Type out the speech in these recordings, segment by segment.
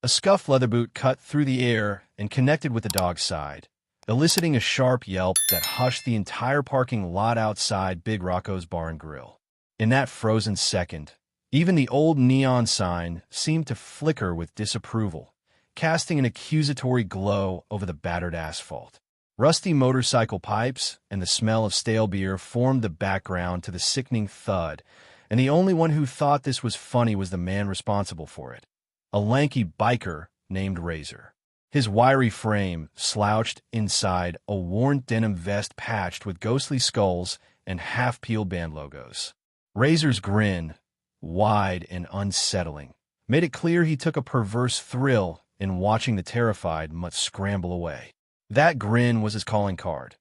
A scuffed leather boot cut through the air and connected with the dog's side, eliciting a sharp yelp that hushed the entire parking lot outside Big Rocco's Bar and Grill. In that frozen second, even the old neon sign seemed to flicker with disapproval, casting an accusatory glow over the battered asphalt. Rusty motorcycle pipes and the smell of stale beer formed the background to the sickening thud, and the only one who thought this was funny was the man responsible for it, a lanky biker named Razor. His wiry frame slouched inside a worn denim vest patched with ghostly skulls and half-peeled band logos. Razor's grin, wide and unsettling, made it clear he took a perverse thrill in watching the terrified mutt scramble away. That grin was his calling card.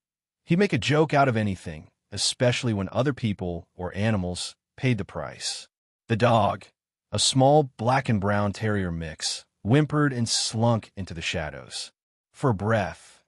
He'd make a joke out of anything, especially when other people or animals paid the price. The dog, a small black and brown terrier mix, whimpered and slunk into the shadows. For breath.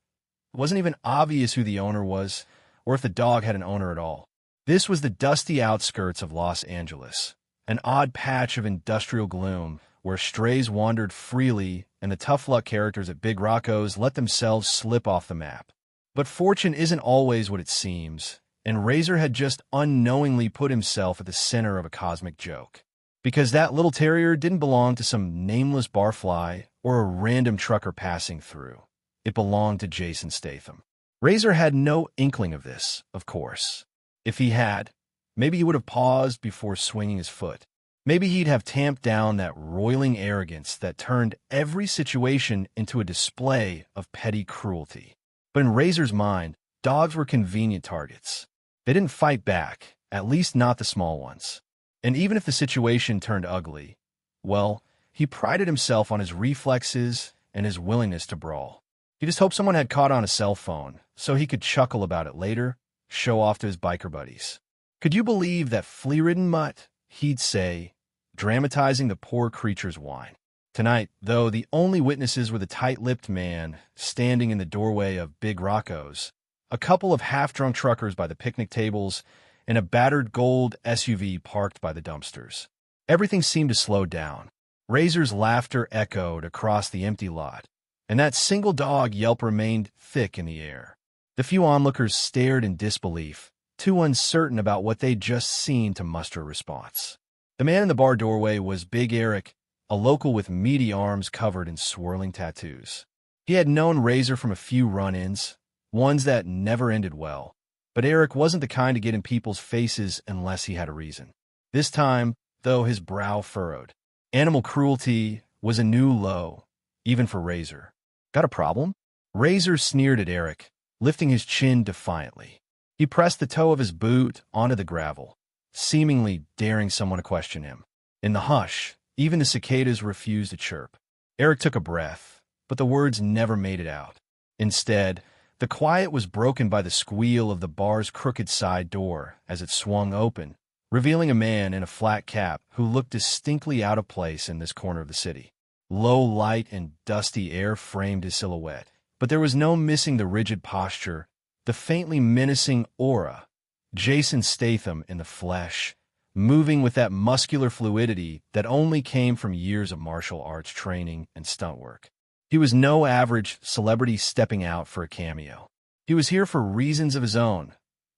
It wasn't even obvious who the owner was, or if the dog had an owner at all. This was the dusty outskirts of Los Angeles, an odd patch of industrial gloom where strays wandered freely and the tough-luck characters at Big Rocco's let themselves slip off the map. But fortune isn't always what it seems, and Razor had just unknowingly put himself at the center of a cosmic joke. Because that little terrier didn't belong to some nameless barfly or a random trucker passing through. It belonged to Jason Statham. Razor had no inkling of this, of course. If he had, maybe he would have paused before swinging his foot. Maybe he'd have tamped down that roiling arrogance that turned every situation into a display of petty cruelty. But in Razor's mind, dogs were convenient targets. They didn't fight back, at least not the small ones. And even if the situation turned ugly, well, he prided himself on his reflexes and his willingness to brawl. He just hoped someone had caught on a cell phone so he could chuckle about it later, show off to his biker buddies. Could you believe that flea-ridden mutt? He'd say, dramatizing the poor creature's whine. Tonight, though, the only witnesses were the tight-lipped man standing in the doorway of Big Rocco's, a couple of half-drunk truckers by the picnic tables, and a battered gold SUV parked by the dumpsters. Everything seemed to slow down. Razor's laughter echoed across the empty lot, and that single dog yelp remained thick in the air. The few onlookers stared in disbelief, too uncertain about what they'd just seen to muster a response. The man in the bar doorway was Big Eric, a local with meaty arms covered in swirling tattoos. He had known Razor from a few run-ins, ones that never ended well, but Eric wasn't the kind to get in people's faces unless he had a reason. This time, though, his brow furrowed. Animal cruelty was a new low, even for Razor. Got a problem? Razor sneered at Eric, lifting his chin defiantly. He pressed the toe of his boot onto the gravel, seemingly daring someone to question him. In the hush, even the cicadas refused to chirp. Eric took a breath, but the words never made it out. Instead, the quiet was broken by the squeal of the bar's crooked side door as it swung open, revealing a man in a flat cap who looked distinctly out of place in this corner of the city. Low light and dusty air framed his silhouette, but there was no missing the rigid posture, the faintly menacing aura. Jason Statham in the flesh, moving with that muscular fluidity that only came from years of martial arts training and stunt work. He was no average celebrity stepping out for a cameo. He was here for reasons of his own,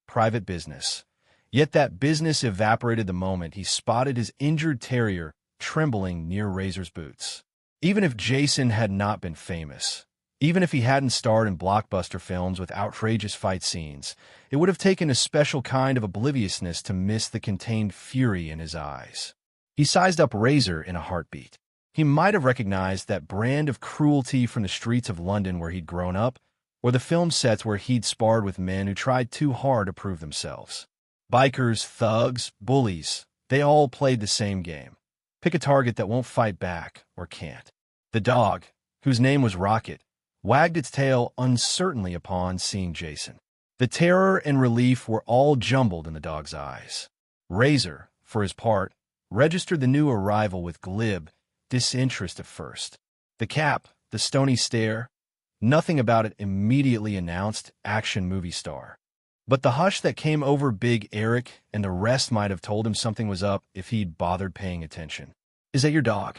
private business. Yet that business evaporated the moment he spotted his injured terrier trembling near Razor's boots. Even if Jason had not been famous, even if he hadn't starred in blockbuster films with outrageous fight scenes, it would have taken a special kind of obliviousness to miss the contained fury in his eyes. He sized up Razor in a heartbeat. He might have recognized that brand of cruelty from the streets of London where he'd grown up, or the film sets where he'd sparred with men who tried too hard to prove themselves. Bikers, thugs, bullies, they all played the same game. Pick a target that won't fight back or can't. The dog, whose name was Rocket, wagged its tail uncertainly upon seeing Jason. The terror and relief were all jumbled in the dog's eyes. Razor, for his part, registered the new arrival with glib disinterest at first. The cap, the stony stare, nothing about it immediately announced action movie star. But the hush that came over Big Eric and the rest might have told him something was up if he'd bothered paying attention. "Is that your dog?"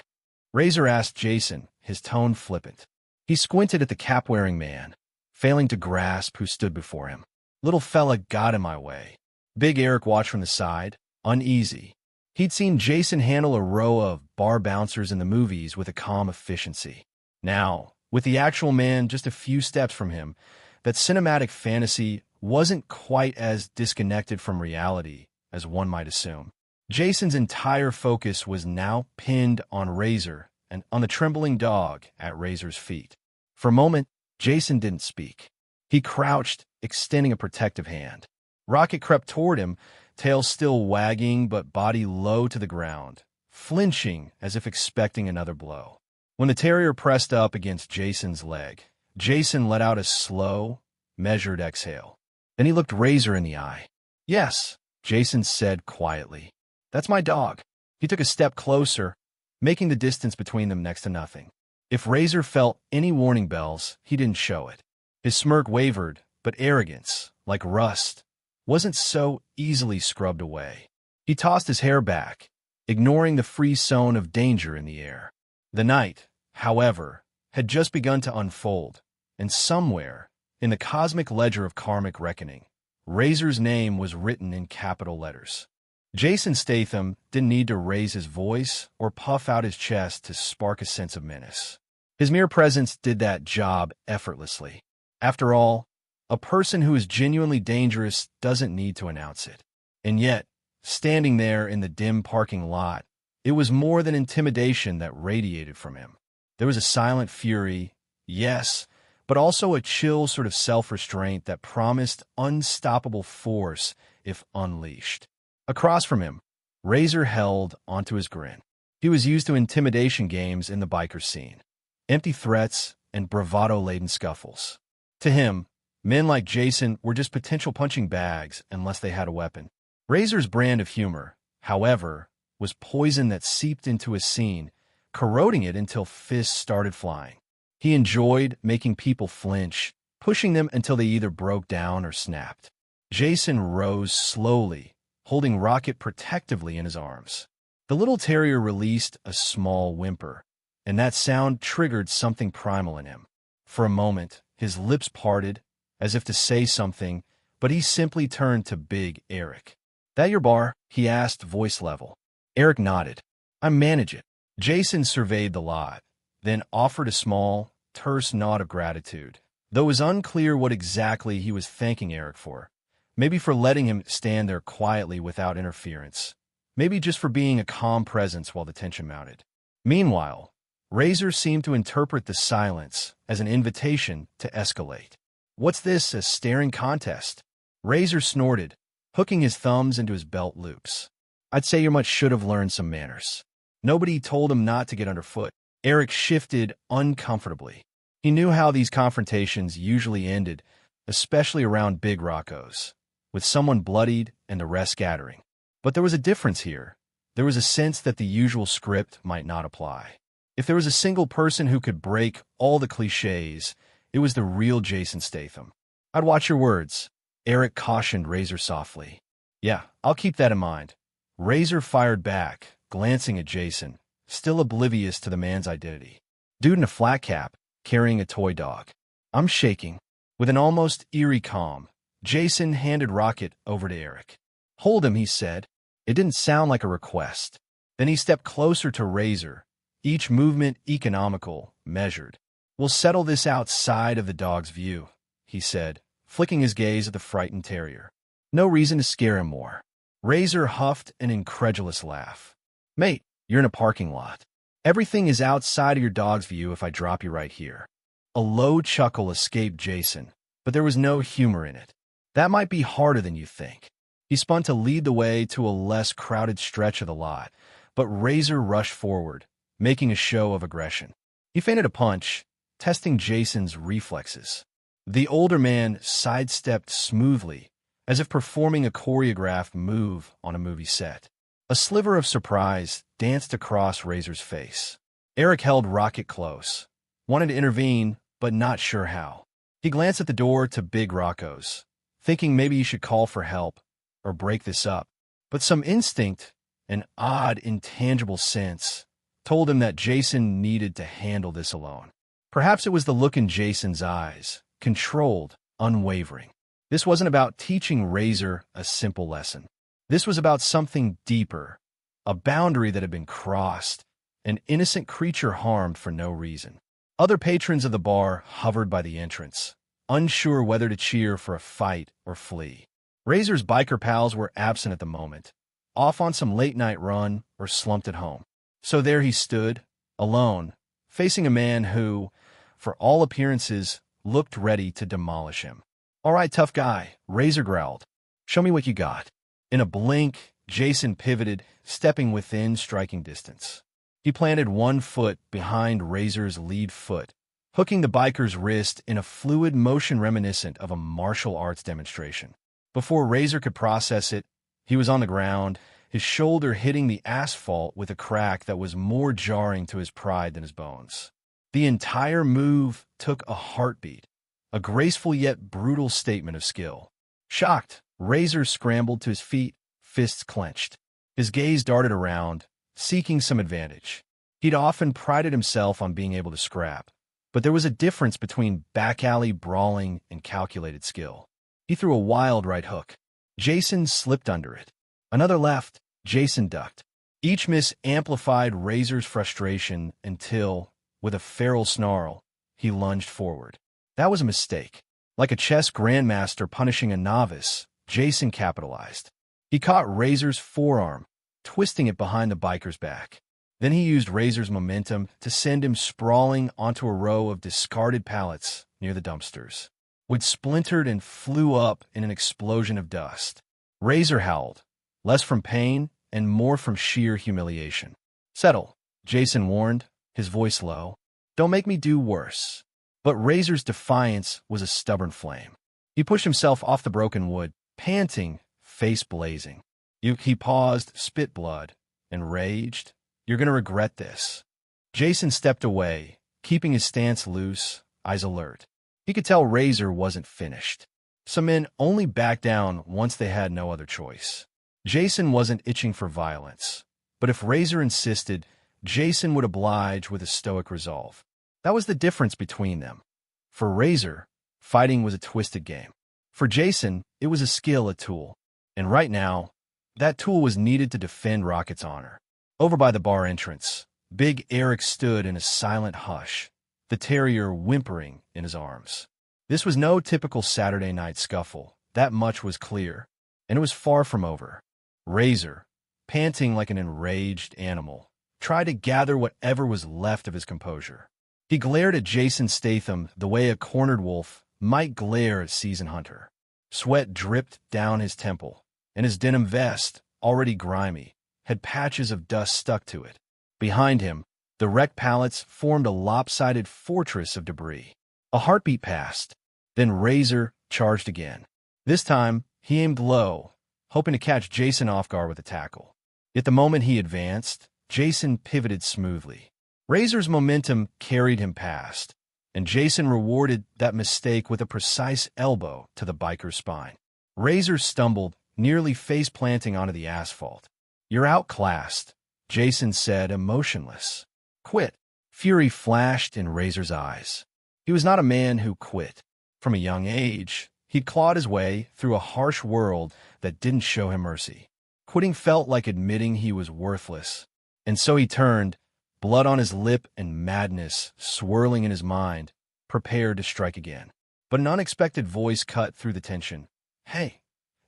Razor asked Jason, his tone flippant. He squinted at the cap-wearing man, failing to grasp who stood before him. Little fella got in my way. Big Eric watched from the side, uneasy. He'd seen Jason handle a row of bar bouncers in the movies with a calm efficiency. Now, with the actual man just a few steps from him, that cinematic fantasy wasn't quite as disconnected from reality as one might assume. Jason's entire focus was now pinned on Razor and on the trembling dog at Razor's feet. For a moment, Jason didn't speak. He crouched, extending a protective hand. Rocket crept toward him, tail still wagging but body low to the ground, flinching as if expecting another blow. When the terrier pressed up against Jason's leg, Jason let out a slow, measured exhale. Then he looked Razor in the eye. "Yes," Jason said quietly. "That's my dog." He took a step closer, making the distance between them next to nothing. If Razor felt any warning bells, he didn't show it. His smirk wavered, but arrogance, like rust, wasn't so easily scrubbed away. He tossed his hair back, ignoring the free zone of danger in the air. The night, however, had just begun to unfold, and somewhere, in the cosmic ledger of karmic reckoning, Razor's name was written in capital letters. Jason Statham didn't need to raise his voice or puff out his chest to spark a sense of menace. His mere presence did that job effortlessly. After all, a person who is genuinely dangerous doesn't need to announce it. And yet, standing there in the dim parking lot, it was more than intimidation that radiated from him. There was a silent fury, yes, but also a chill sort of self-restraint that promised unstoppable force if unleashed. Across from him, Razor held onto his grin. He was used to intimidation games in the biker scene, empty threats and bravado-laden scuffles. To him, men like Jason were just potential punching bags unless they had a weapon. Razor's brand of humor, however, was poison that seeped into a scene, corroding it until fists started flying. He enjoyed making people flinch, pushing them until they either broke down or snapped. Jason rose slowly, holding Rocket protectively in his arms. The little terrier released a small whimper, and that sound triggered something primal in him. For a moment, his lips parted, as if to say something, but he simply turned to Big Eric. "That your bar?" he asked, voice level. Eric nodded. "I manage it." Jason surveyed the lot, then offered a small, terse nod of gratitude, though it was unclear what exactly he was thanking Eric for. Maybe for letting him stand there quietly without interference. Maybe just for being a calm presence while the tension mounted. Meanwhile, Razor seemed to interpret the silence as an invitation to escalate. "What's this, a staring contest?" Razor snorted, hooking his thumbs into his belt loops. "I'd say you much should have learned some manners." Nobody told him not to get underfoot. Eric shifted uncomfortably. He knew how these confrontations usually ended, especially around big Roccos, with someone bloodied and the rest scattering. But there was a difference here. There was a sense that the usual script might not apply. If there was a single person who could break all the clichés, it was the real Jason Statham. "I'd watch your words," Eric cautioned Razor softly. "Yeah, I'll keep that in mind." Razor fired back, glancing at Jason, still oblivious to the man's identity. Dude in a flat cap, carrying a toy dog. "I'm shaking." With an almost eerie calm, Jason handed Rocket over to Eric. "Hold him," he said. It didn't sound like a request. Then he stepped closer to Razor, each movement economical, measured. "We'll settle this outside of the dog's view," he said, flicking his gaze at the frightened terrier. "No reason to scare him more." Razor huffed an incredulous laugh. "Mate, you're in a parking lot. Everything is outside of your dog's view if I drop you right here." A low chuckle escaped Jason, but there was no humor in it. "That might be harder than you think." He spun to lead the way to a less crowded stretch of the lot, but Razor rushed forward, making a show of aggression. He feinted a punch, testing Jason's reflexes. The older man sidestepped smoothly, as if performing a choreographed move on a movie set. A sliver of surprise danced across Razor's face. Eric held Rocket close, wanted to intervene, but not sure how. He glanced at the door to Big Rocco's, thinking maybe he should call for help or break this up. But some instinct, an odd, intangible sense, told him that Jason needed to handle this alone. Perhaps it was the look in Jason's eyes, controlled, unwavering. This wasn't about teaching Razor a simple lesson. This was about something deeper, a boundary that had been crossed, an innocent creature harmed for no reason. Other patrons of the bar hovered by the entrance, unsure whether to cheer for a fight or flee. Razor's biker pals were absent at the moment, off on some late-night run or slumped at home. So there he stood, alone, facing a man who, for all appearances, looked ready to demolish him. "All right, tough guy," Razor growled. "Show me what you got." In a blink, Jason pivoted, stepping within striking distance. He planted one foot behind Razor's lead foot, hooking the biker's wrist in a fluid motion reminiscent of a martial arts demonstration. Before Razor could process it, he was on the ground, his shoulder hitting the asphalt with a crack that was more jarring to his pride than his bones. The entire move took a heartbeat, a graceful yet brutal statement of skill. Shocked, Razor scrambled to his feet, fists clenched. His gaze darted around, seeking some advantage. He'd often prided himself on being able to scrap, but there was a difference between back-alley brawling and calculated skill. He threw a wild right hook. Jason slipped under it. Another left. Jason ducked. Each miss amplified Razor's frustration until, with a feral snarl, he lunged forward. That was a mistake. Like a chess grandmaster punishing a novice, Jason capitalized. He caught Razor's forearm, twisting it behind the biker's back. Then he used Razor's momentum to send him sprawling onto a row of discarded pallets near the dumpsters, which splintered and flew up in an explosion of dust. Razor howled, less from pain and more from sheer humiliation. "Settle," Jason warned, his voice low. "Don't make me do worse." But Razor's defiance was a stubborn flame. He pushed himself off the broken wood, panting, face blazing. He paused, spit blood, and raged. "You're going to regret this." Jason stepped away, keeping his stance loose, eyes alert. He could tell Razor wasn't finished. Some men only backed down once they had no other choice. Jason wasn't itching for violence, but if Razor insisted, Jason would oblige with a stoic resolve. That was the difference between them. For Razor, fighting was a twisted game. For Jason, it was a skill, a tool. And right now, that tool was needed to defend Rocket's honor. Over by the bar entrance, Big Eric stood in a silent hush, the terrier whimpering in his arms. This was no typical Saturday night scuffle, that much was clear, and it was far from over. Razor, panting like an enraged animal, tried to gather whatever was left of his composure. He glared at Jason Statham the way a cornered wolf might glare at seasoned hunter. Sweat dripped down his temple, and his denim vest, already grimy, had patches of dust stuck to it. Behind him, the wrecked pallets formed a lopsided fortress of debris. A heartbeat passed. Then Razor charged again. This time, he aimed low, hoping to catch Jason off guard with a tackle. Yet the moment he advanced, Jason pivoted smoothly. Razor's momentum carried him past, and Jason rewarded that mistake with a precise elbow to the biker's spine. Razor stumbled, nearly face-planting onto the asphalt. "You're outclassed," Jason said, emotionless. "Quit." Fury flashed in Razor's eyes. He was not a man who quit. From a young age, he'd clawed his way through a harsh world that didn't show him mercy. Quitting felt like admitting he was worthless. And so he turned, blood on his lip and madness swirling in his mind, prepared to strike again. But an unexpected voice cut through the tension. "Hey,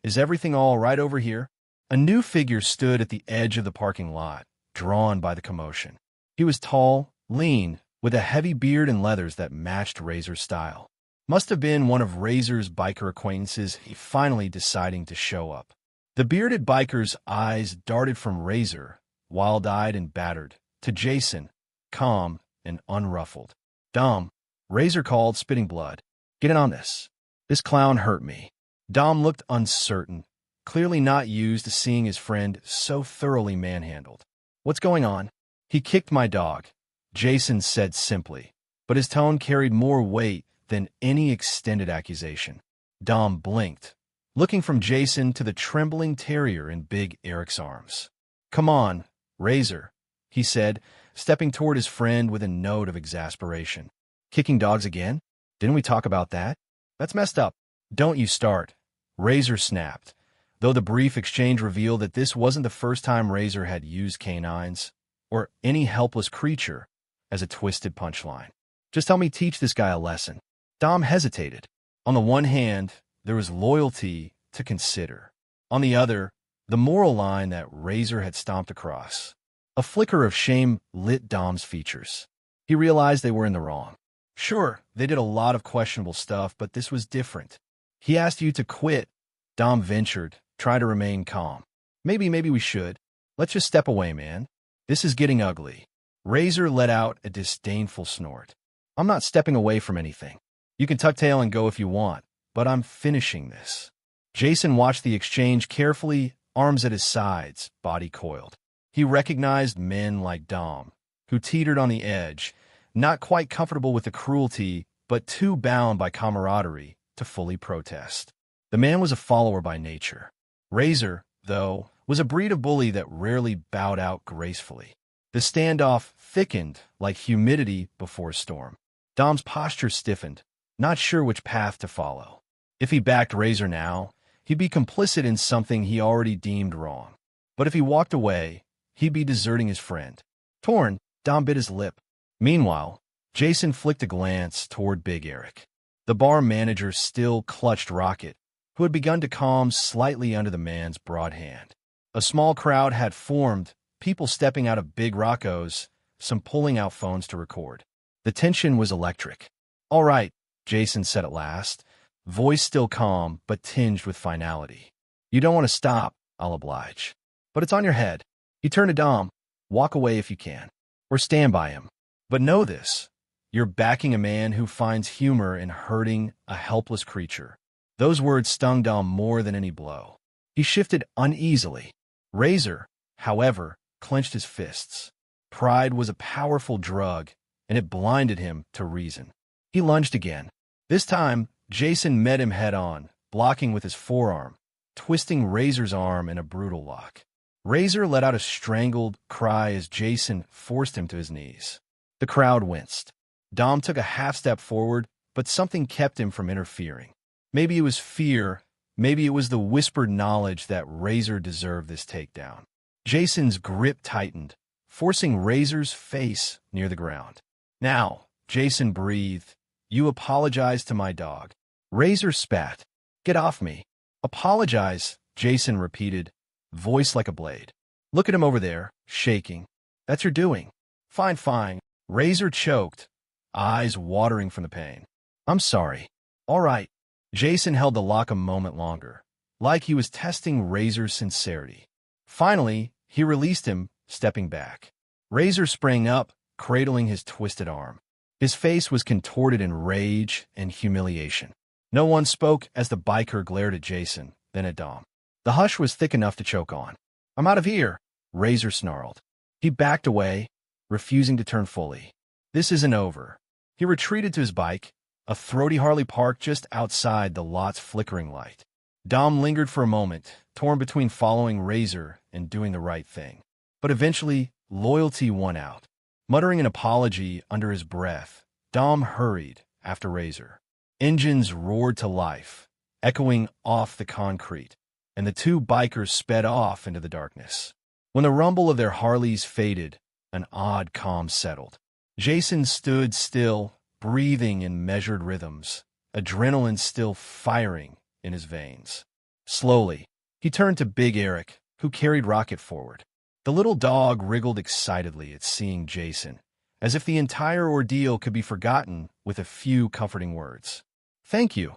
is everything all right over here?" A new figure stood at the edge of the parking lot, drawn by the commotion. He was tall, lean, with a heavy beard and leathers that matched Razor's style. Must have been one of Razor's biker acquaintances finally deciding to show up. The bearded biker's eyes darted from Razor, wild-eyed and battered, to Jason, calm and unruffled. "Dom," Razor called, spitting blood. "Get in on this. This clown hurt me." Dom looked uncertain, clearly not used to seeing his friend so thoroughly manhandled. "What's going on?" "He kicked my dog," Jason said simply, but his tone carried more weight than any extended accusation. Dom blinked, looking from Jason to the trembling terrier in Big Eric's arms. "Come on, Razor," he said, stepping toward his friend with a note of exasperation. Kicking dogs again? Didn't we talk about that? That's messed up. Don't you start. Razor snapped, though the brief exchange revealed that this wasn't the first time Razor had used canines, or any helpless creature, as a twisted punchline. Just help me teach this guy a lesson. Dom hesitated. On the one hand, there was loyalty to consider. On the other, the moral line that Razor had stomped across. A flicker of shame lit Dom's features. He realized they were in the wrong. Sure, they did a lot of questionable stuff, but this was different. He asked you to quit. Dom ventured, trying to remain calm. Maybe we should. Let's just step away, man. This is getting ugly. Razor let out a disdainful snort. I'm not stepping away from anything. You can tuck tail and go if you want, but I'm finishing this. Jason watched the exchange carefully, arms at his sides, body coiled. He recognized men like Dom, who teetered on the edge, not quite comfortable with the cruelty, but too bound by camaraderie to fully protest. The man was a follower by nature. Razor, though, was a breed of bully that rarely bowed out gracefully. The standoff thickened like humidity before a storm. Dom's posture stiffened, not sure which path to follow. If he backed Razor now, he'd be complicit in something he already deemed wrong. But if he walked away, he'd be deserting his friend. Torn, Dom bit his lip. Meanwhile, Jason flicked a glance toward Big Eric. The bar manager still clutched Rocket, who had begun to calm slightly under the man's broad hand. A small crowd had formed, people stepping out of Big Rocco's, some pulling out phones to record. The tension was electric. All right, Jason said at last, voice still calm but tinged with finality. You don't want to stop, I'll oblige. But it's on your head. He turned to Dom. Walk away if you can. Or stand by him. But know this. You're backing a man who finds humor in hurting a helpless creature. Those words stung Dom more than any blow. He shifted uneasily. Razor, however, clenched his fists. Pride was a powerful drug, and it blinded him to reason. He lunged again. This time, Jason met him head-on, blocking with his forearm, twisting Razor's arm in a brutal lock. Razor let out a strangled cry as Jason forced him to his knees. The crowd winced. Dom took a half-step forward, but something kept him from interfering. Maybe it was fear, maybe it was the whispered knowledge that Razor deserved this takedown. Jason's grip tightened, forcing Razor's face near the ground. Now, Jason breathed. You apologize to my dog. Razor spat. Get off me. Apologize, Jason repeated, voice like a blade. Look at him over there, shaking. That's your doing. Fine. Razor choked, eyes watering from the pain. I'm sorry. All right. Jason held the lock a moment longer, like he was testing Razor's sincerity. Finally, he released him, stepping back. Razor sprang up, cradling his twisted arm. His face was contorted in rage and humiliation. No one spoke as the biker glared at Jason, then at Dom. The hush was thick enough to choke on. I'm out of here, Razor snarled. He backed away, refusing to turn fully. This isn't over. He retreated to his bike, a throaty Harley parked just outside the lot's flickering light. Dom lingered for a moment, torn between following Razor and doing the right thing. But eventually, loyalty won out. Muttering an apology under his breath, Dom hurried after Razor. Engines roared to life, echoing off the concrete, and the two bikers sped off into the darkness. When the rumble of their Harleys faded, an odd calm settled. Jason stood still, breathing in measured rhythms, adrenaline still firing in his veins. Slowly, he turned to Big Eric, who carried Rocket forward. The little dog wriggled excitedly at seeing Jason, as if the entire ordeal could be forgotten with a few comforting words. Thank you,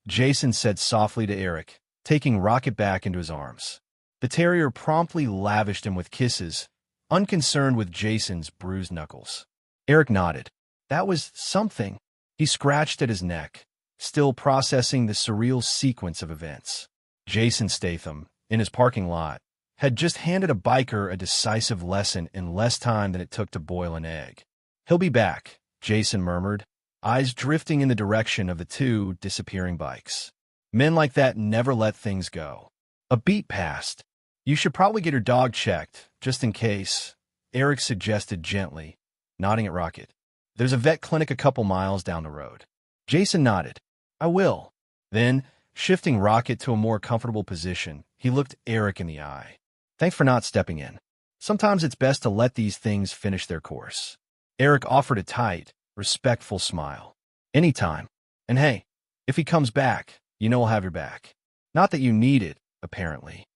Jason said softly to Eric, taking Rocket back into his arms. The terrier promptly lavished him with kisses, unconcerned with Jason's bruised knuckles. Eric nodded. That was something. He scratched at his neck, still processing the surreal sequence of events. Jason Statham, in his parking lot, had just handed a biker a decisive lesson in less time than it took to boil an egg. He'll be back, Jason murmured, eyes drifting in the direction of the two disappearing bikes. Men like that never let things go. A beat passed. You should probably get your dog checked, just in case. Eric suggested gently, nodding at Rocket. There's a vet clinic a couple miles down the road. Jason nodded. I will. Then, shifting Rocket to a more comfortable position, he looked Eric in the eye. Thanks for not stepping in. Sometimes it's best to let these things finish their course. Eric offered a tight, respectful smile. Anytime. And hey, if he comes back, you know I'll have your back. Not that you need it, apparently.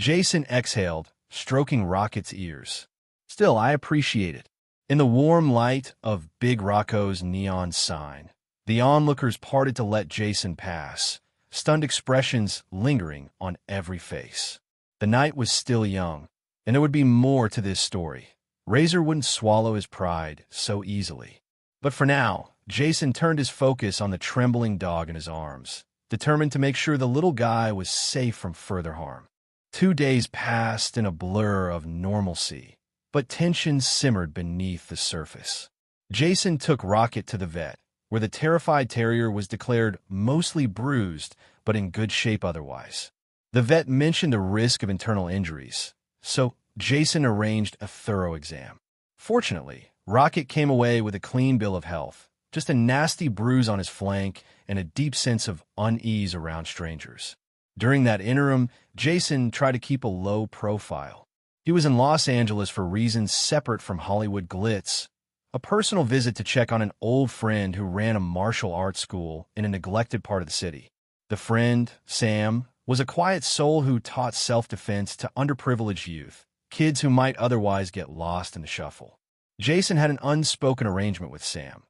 Jason exhaled, stroking Rocket's ears. Still, I appreciate it. In the warm light of Big Rocco's neon sign, the onlookers parted to let Jason pass, stunned expressions lingering on every face. The night was still young, and there would be more to this story. Razor wouldn't swallow his pride so easily. But for now, Jason turned his focus on the trembling dog in his arms, determined to make sure the little guy was safe from further harm. 2 days passed in a blur of normalcy, but tension simmered beneath the surface. Jason took Rocket to the vet, where the terrified terrier was declared mostly bruised, but in good shape otherwise. The vet mentioned a risk of internal injuries, so Jason arranged a thorough exam. Fortunately, Rocket came away with a clean bill of health, just a nasty bruise on his flank and a deep sense of unease around strangers. During that interim, Jason tried to keep a low profile. He was in Los Angeles for reasons separate from Hollywood glitz, a personal visit to check on an old friend who ran a martial arts school in a neglected part of the city. The friend, Sam, was a quiet soul who taught self-defense to underprivileged youth, kids who might otherwise get lost in the shuffle. Jason had an unspoken arrangement with Sam.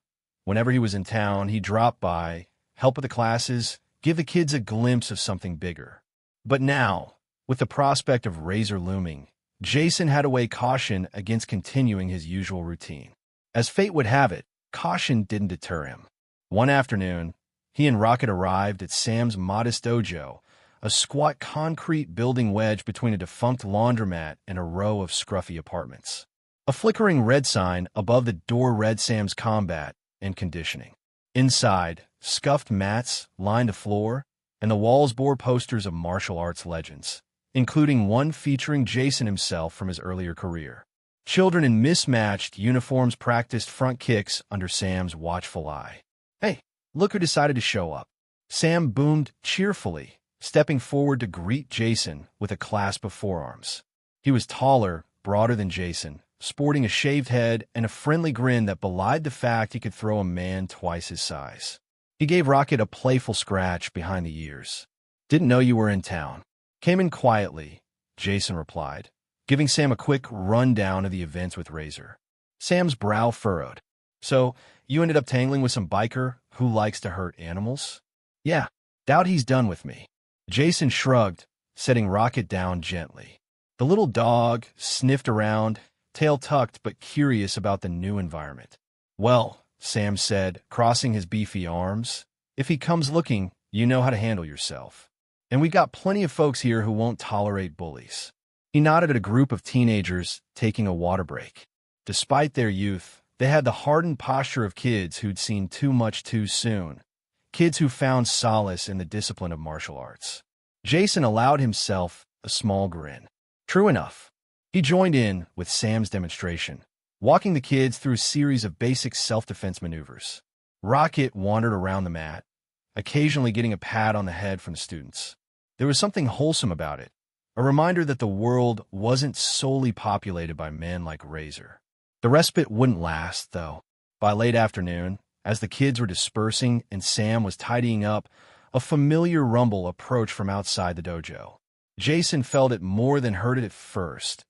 Whenever he was in town, he'd drop by, help with the classes, give the kids a glimpse of something bigger. But now, with the prospect of Razor looming, Jason had to weigh caution against continuing his usual routine. As fate would have it, caution didn't deter him. One afternoon, he and Rocket arrived at Sam's modest dojo, a squat concrete building wedged between a defunct laundromat and a row of scruffy apartments. A flickering red sign above the door read Sam's Combat and Conditioning. Inside, scuffed mats lined the floor, and the walls bore posters of martial arts legends, including one featuring Jason himself from his earlier career. Children in mismatched uniforms practiced front kicks under Sam's watchful eye. Hey, look who decided to show up. Sam boomed cheerfully, stepping forward to greet Jason with a clasp of forearms. He was taller, broader than Jason, sporting a shaved head and a friendly grin that belied the fact he could throw a man twice his size. He gave Rocket a playful scratch behind the ears. Didn't know you were in town. Came in quietly, Jason replied, giving Sam a quick rundown of the events with Razor. Sam's brow furrowed. So, you ended up tangling with some biker who likes to hurt animals? Yeah, doubt he's done with me. Jason shrugged, setting Rocket down gently. The little dog sniffed around, tail tucked but curious about the new environment. Well, Sam said, crossing his beefy arms, if he comes looking, you know how to handle yourself. And we got plenty of folks here who won't tolerate bullies. He nodded at a group of teenagers taking a water break. Despite their youth, they had the hardened posture of kids who'd seen too much too soon. Kids who found solace in the discipline of martial arts. Jason allowed himself a small grin. True enough. He joined in with Sam's demonstration, walking the kids through a series of basic self-defense maneuvers. Rocket wandered around the mat, occasionally getting a pat on the head from the students. There was something wholesome about it, a reminder that the world wasn't solely populated by men like Razor. The respite wouldn't last, though. By late afternoon, as the kids were dispersing and Sam was tidying up, a familiar rumble approached from outside the dojo. Jason felt it more than heard it at first,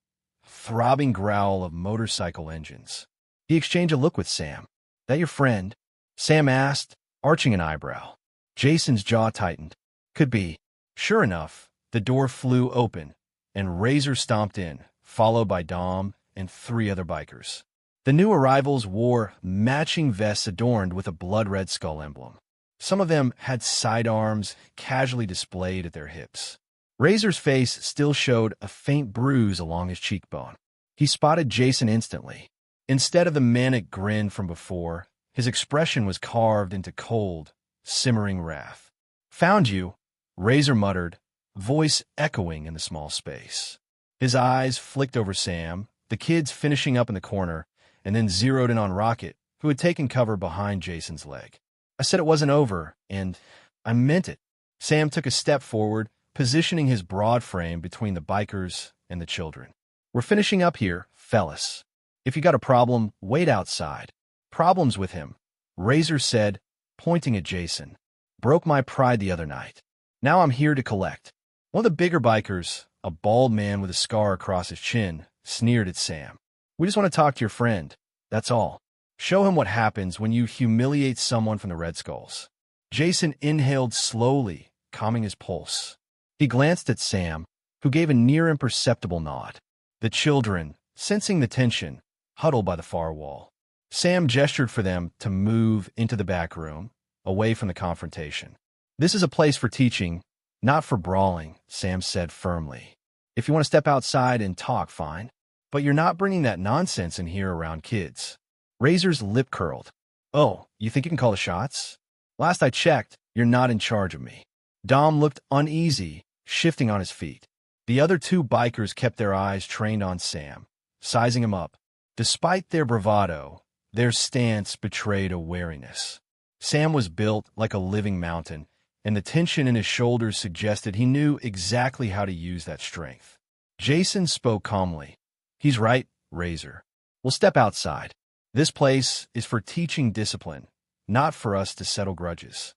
a throbbing growl of motorcycle engines. He exchanged a look with Sam. That your friend? Sam asked, arching an eyebrow. Jason's jaw tightened. Could be. Sure enough, the door flew open, and Razor stomped in, followed by Dom and 3 other bikers. The new arrivals wore matching vests adorned with a blood-red skull emblem. Some of them had sidearms casually displayed at their hips. Razor's face still showed a faint bruise along his cheekbone. He spotted Jason instantly. Instead of the manic grin from before, his expression was carved into cold, simmering wrath. Found you, Razor muttered, voice echoing in the small space. His eyes flicked over Sam, the kids finishing up in the corner, and then zeroed in on Rocket, who had taken cover behind Jason's leg. I said it wasn't over, and I meant it. Sam took a step forward, positioning his broad frame between the bikers and the children. We're finishing up here, fellas. If you got a problem, wait outside. Problems with him, Razor said, pointing at Jason. Broke my pride the other night. Now I'm here to collect. One of the bigger bikers, a bald man with a scar across his chin, sneered at Sam. We just want to talk to your friend. That's all. Show him what happens when you humiliate someone from the Red Skulls. Jason inhaled slowly, calming his pulse. He glanced at Sam, who gave a near imperceptible nod. The children, sensing the tension, huddled by the far wall. Sam gestured for them to move into the back room, away from the confrontation. This is a place for teaching, not for brawling, Sam said firmly. If you want to step outside and talk, fine. But you're not bringing that nonsense in here around kids. Razor's lip curled. Oh, you think you can call the shots? Last I checked, you're not in charge of me. Dom looked uneasy, shifting on his feet. The other two bikers kept their eyes trained on Sam, sizing him up. Despite their bravado, their stance betrayed a wariness. Sam was built like a living mountain, and the tension in his shoulders suggested he knew exactly how to use that strength. Jason spoke calmly. He's right, Razor. We'll step outside. This place is for teaching discipline, not for us to settle grudges.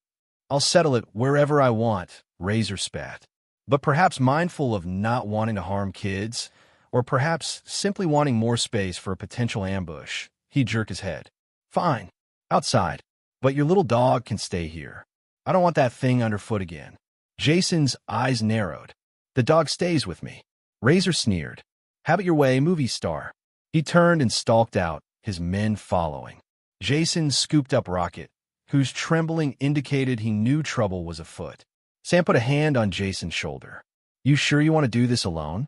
I'll settle it wherever I want, Razor spat. But perhaps mindful of not wanting to harm kids, or perhaps simply wanting more space for a potential ambush, he jerked his head. Fine. Outside. But your little dog can stay here. I don't want that thing underfoot again. Jason's eyes narrowed. The dog stays with me. Razor sneered. Have it your way, movie star. He turned and stalked out, his men following. Jason scooped up Rocket, whose trembling indicated he knew trouble was afoot. Sam put a hand on Jason's shoulder. You sure you want to do this alone?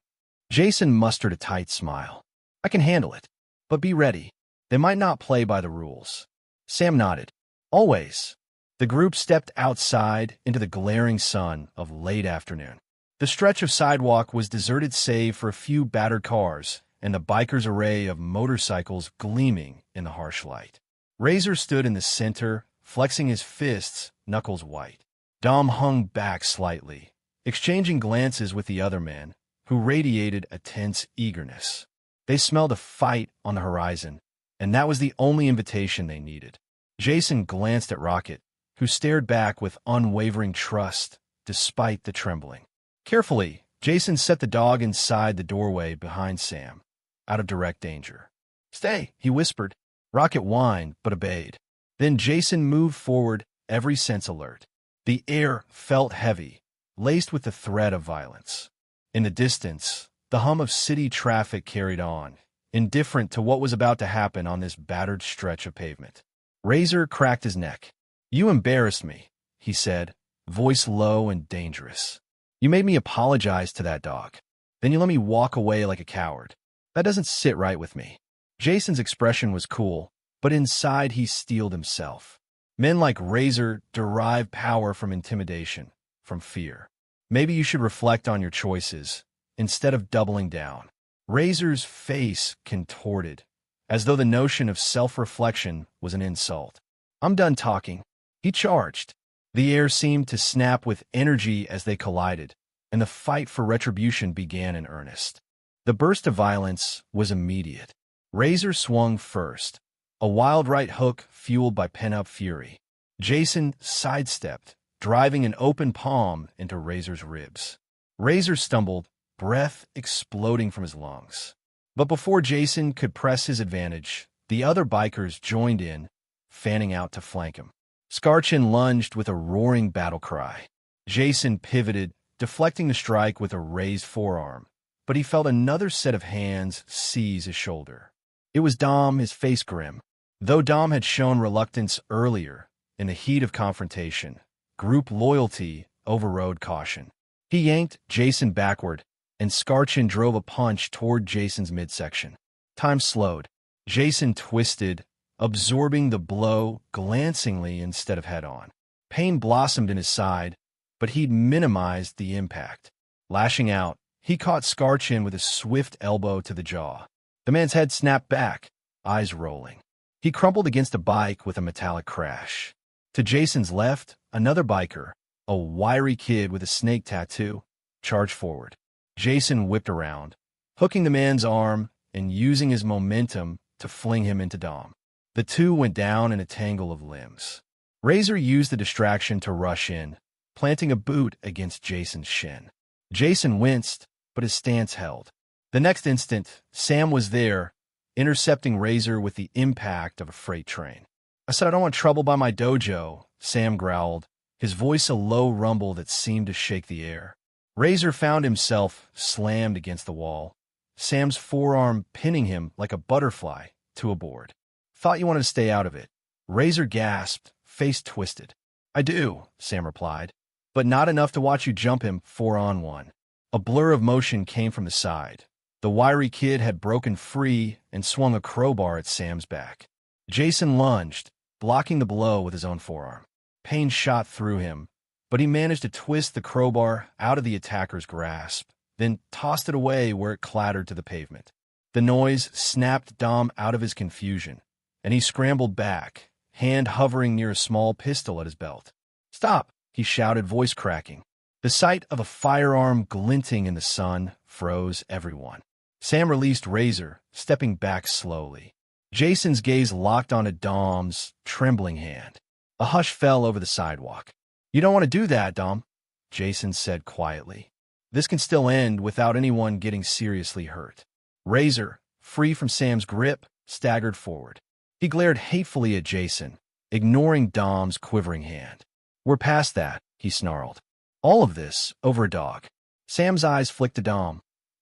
Jason mustered a tight smile. I can handle it. But be ready. They might not play by the rules. Sam nodded. Always. The group stepped outside into the glaring sun of late afternoon. The stretch of sidewalk was deserted save for a few battered cars and the bikers' array of motorcycles gleaming in the harsh light. Razor stood in the center, flexing his fists, knuckles white. Dom hung back slightly, exchanging glances with the other man, who radiated a tense eagerness. They smelled a fight on the horizon, and that was the only invitation they needed. Jason glanced at Rocket, who stared back with unwavering trust, despite the trembling. Carefully, Jason set the dog inside the doorway behind Sam, out of direct danger. Stay, he whispered. Rocket whined, but obeyed. Then Jason moved forward, every sense alert. The air felt heavy, laced with the threat of violence. In the distance, the hum of city traffic carried on, indifferent to what was about to happen on this battered stretch of pavement. Razor cracked his neck. You embarrassed me, he said, voice low and dangerous. You made me apologize to that dog. Then you let me walk away like a coward. That doesn't sit right with me. Jason's expression was cool, but inside he steeled himself. Men like Razor derive power from intimidation, from fear. Maybe you should reflect on your choices, instead of doubling down. Razor's face contorted, as though the notion of self-reflection was an insult. I'm done talking. He charged. The air seemed to snap with energy as they collided, and the fight for retribution began in earnest. The burst of violence was immediate. Razor swung first, a wild right hook fueled by pent-up fury. Jason sidestepped, driving an open palm into Razor's ribs. Razor stumbled, breath exploding from his lungs. But before Jason could press his advantage, the other bikers joined in, fanning out to flank him. Scarchin lunged with a roaring battle cry. Jason pivoted, deflecting the strike with a raised forearm, but he felt another set of hands seize his shoulder. It was Dom, his face grim. Though Dom had shown reluctance earlier, in the heat of confrontation, group loyalty overrode caution. He yanked Jason backward, and Scarchin drove a punch toward Jason's midsection. Time slowed. Jason twisted, absorbing the blow glancingly instead of head-on. Pain blossomed in his side, but he'd minimized the impact. Lashing out, he caught Scarchin with a swift elbow to the jaw. The man's head snapped back, eyes rolling. He crumpled against a bike with a metallic crash. To Jason's left, another biker, a wiry kid with a snake tattoo, charged forward. Jason whipped around, hooking the man's arm and using his momentum to fling him into Dom. The two went down in a tangle of limbs. Razor used the distraction to rush in, planting a boot against Jason's shin. Jason winced, but his stance held. The next instant, Sam was there, intercepting Razor with the impact of a freight train. "I said I don't want trouble by my dojo," Sam growled, his voice a low rumble that seemed to shake the air. Razor found himself slammed against the wall, Sam's forearm pinning him like a butterfly to a board. "Thought you wanted to stay out of it." Razor gasped, face twisted. "I do," Sam replied, "but not enough to watch you jump him 4-on-1. A blur of motion came from the side. The wiry kid had broken free and swung a crowbar at Sam's back. Jason lunged, blocking the blow with his own forearm. Pain shot through him, but he managed to twist the crowbar out of the attacker's grasp, then tossed it away where it clattered to the pavement. The noise snapped Dom out of his confusion, and he scrambled back, hand hovering near a small pistol at his belt. "Stop!" he shouted, voice cracking. The sight of a firearm glinting in the sun froze everyone. Sam released Razor, stepping back slowly. Jason's gaze locked onto Dom's trembling hand. A hush fell over the sidewalk. "You don't want to do that, Dom," Jason said quietly. "This can still end without anyone getting seriously hurt." Razor, free from Sam's grip, staggered forward. He glared hatefully at Jason, ignoring Dom's quivering hand. "We're past that," he snarled. "All of this over a dog." Sam's eyes flicked to Dom.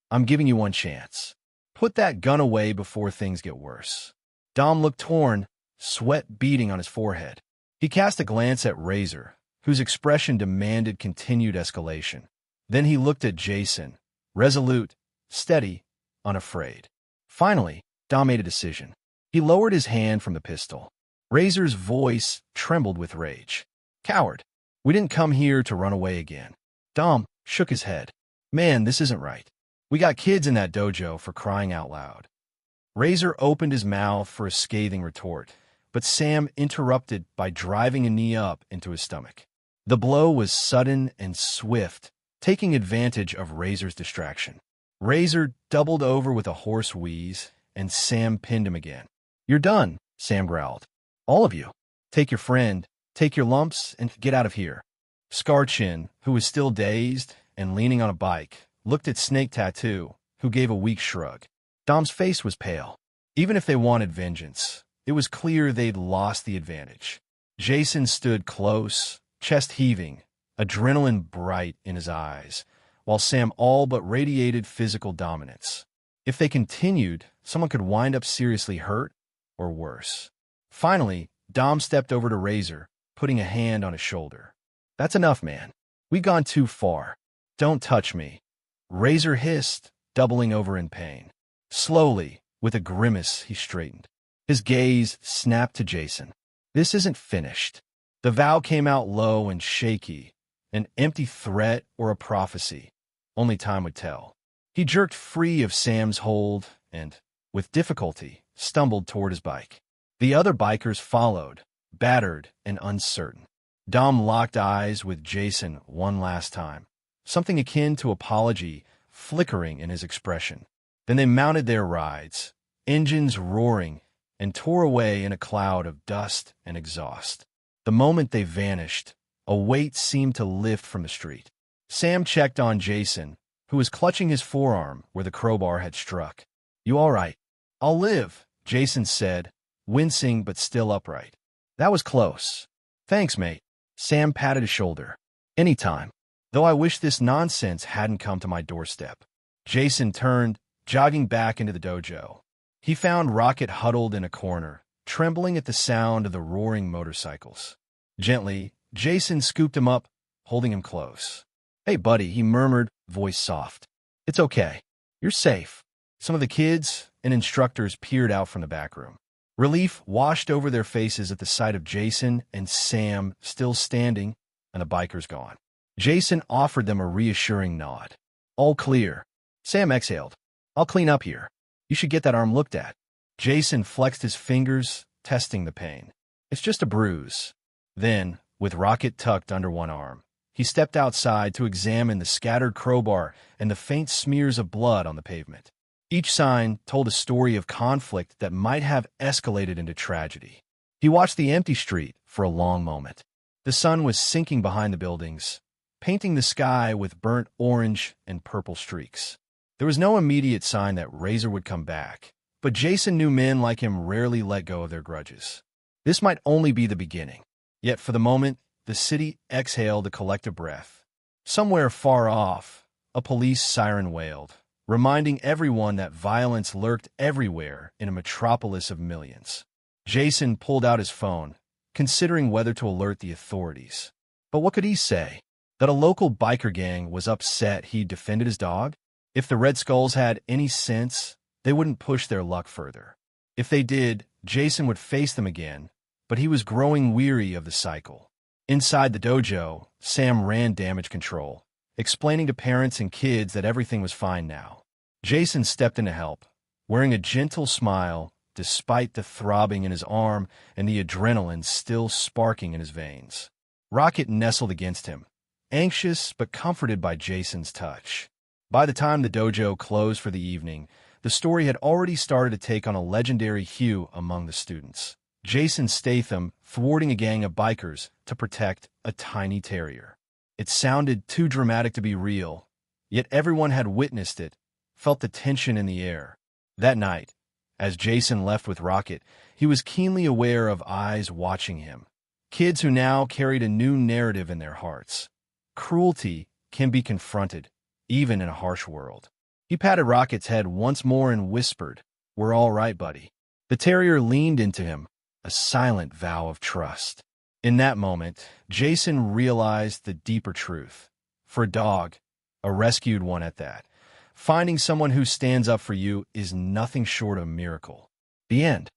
"I'm giving you one chance. Put that gun away before things get worse." Dom looked torn, sweat beading on his forehead. He cast a glance at Razor, whose expression demanded continued escalation. Then he looked at Jason, resolute, steady, unafraid. Finally, Dom made a decision. He lowered his hand from the pistol. Razor's voice trembled with rage. "Coward, we didn't come here to run away again." Dom shook his head. "Man, this isn't right. We got kids in that dojo, for crying out loud." Razor opened his mouth for a scathing retort, but Sam interrupted by driving a knee up into his stomach. The blow was sudden and swift, taking advantage of Razor's distraction. Razor doubled over with a hoarse wheeze, and Sam pinned him again. "You're done," Sam growled. "All of you. Take your friend, take your lumps, and get out of here." Scarchin, who was still dazed and leaning on a bike, looked at Snake Tattoo, who gave a weak shrug. Dom's face was pale. Even if they wanted vengeance, it was clear they'd lost the advantage. Jason stood close, chest heaving, adrenaline bright in his eyes, while Sam all but radiated physical dominance. If they continued, someone could wind up seriously hurt, or worse. Finally, Dom stepped over to Razor, putting a hand on his shoulder. "That's enough, man. We've gone too far. Don't touch me." Razor hissed, doubling over in pain. Slowly, with a grimace, he straightened. His gaze snapped to Jason. "This isn't finished." The vow came out low and shaky, an empty threat or a prophecy. Only time would tell. He jerked free of Sam's hold and, with difficulty, stumbled toward his bike. The other bikers followed, battered and uncertain. Dom locked eyes with Jason one last time, something akin to apology flickering in his expression. Then they mounted their rides, engines roaring, and tore away in a cloud of dust and exhaust. The moment they vanished, a weight seemed to lift from the street. Sam checked on Jason, who was clutching his forearm where the crowbar had struck. "You all right?" "I'll live," Jason said, wincing but still upright. "That was close." "Thanks, mate." Sam patted his shoulder. "Anytime. Though I wish this nonsense hadn't come to my doorstep." Jason turned, jogging back into the dojo. He found Rocket huddled in a corner, trembling at the sound of the roaring motorcycles. Gently, Jason scooped him up, holding him close. "Hey, buddy," he murmured, voice soft. "It's okay. You're safe." Some of the kids and instructors peered out from the back room. Relief washed over their faces at the sight of Jason and Sam still standing and the bikers gone. Jason offered them a reassuring nod. "All clear." Sam exhaled. "I'll clean up here." You should get that arm looked at. Jason flexed his fingers, testing the pain. It's just a bruise. Then, with Rocket tucked under one arm, he stepped outside to examine the scattered crowbar and the faint smears of blood on the pavement. Each sign told a story of conflict that might have escalated into tragedy. He watched the empty street for a long moment. The sun was sinking behind the buildings, painting the sky with burnt orange and purple streaks. There was no immediate sign that Razor would come back, but Jason knew men like him rarely let go of their grudges. This might only be the beginning. Yet for the moment, the city exhaled a collective breath. Somewhere far off, a police siren wailed, reminding everyone that violence lurked everywhere in a metropolis of millions. Jason pulled out his phone, considering whether to alert the authorities. But what could he say? That a local biker gang was upset he defended his dog? If the Red Skulls had any sense, they wouldn't push their luck further. If they did, Jason would face them again, but he was growing weary of the cycle. Inside the dojo, Sam ran damage control, explaining to parents and kids that everything was fine now. Jason stepped in to help, wearing a gentle smile despite the throbbing in his arm and the adrenaline still sparking in his veins. Rocket nestled against him, anxious but comforted by Jason's touch. By the time the dojo closed for the evening, the story had already started to take on a legendary hue among the students. Jason Statham thwarting a gang of bikers to protect a tiny terrier. It sounded too dramatic to be real, yet everyone had witnessed it, felt the tension in the air. That night, as Jason left with Rocket, he was keenly aware of eyes watching him. Kids who now carried a new narrative in their hearts. Cruelty can be confronted, even in a harsh world. He patted Rocket's head once more and whispered, "We're all right, buddy." The terrier leaned into him, a silent vow of trust. In that moment, Jason realized the deeper truth. For a dog, a rescued one at that, finding someone who stands up for you is nothing short of a miracle. The end.